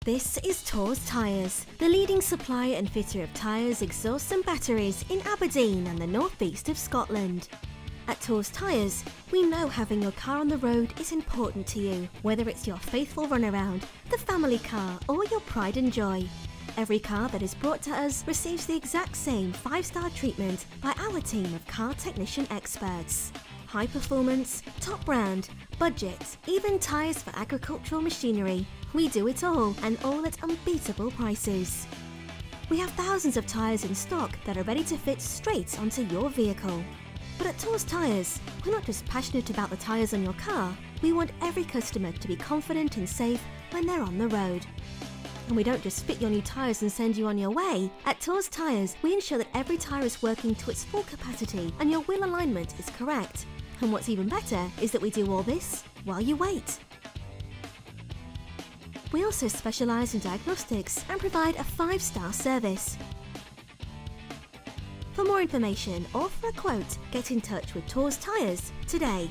This is Tawse Tyres, the leading supplier and fitter of tyres, exhausts and batteries in Aberdeen and the northeast of Scotland. At Tawse Tyres, we know having your car on the road is important to you, whether it's your faithful runaround, the family car or your pride and joy. Every car that is brought to us receives the exact same 5-star treatment by our team of car technician experts. High performance, top brand, budget, even tyres for agricultural machinery. We do it all, and all at unbeatable prices. We have thousands of tyres in stock that are ready to fit straight onto your vehicle. But at Tawse Tyres, we're not just passionate about the tyres on your car, we want every customer to be confident and safe when they're on the road. And we don't just fit your new tyres and send you on your way. At Tawse Tyres, we ensure that every tyre is working to its full capacity and your wheel alignment is correct. And what's even better is that we do all this while you wait. We also specialise in diagnostics and provide a 5-star service. For more information or for a quote, get in touch with Tawse Tyres today.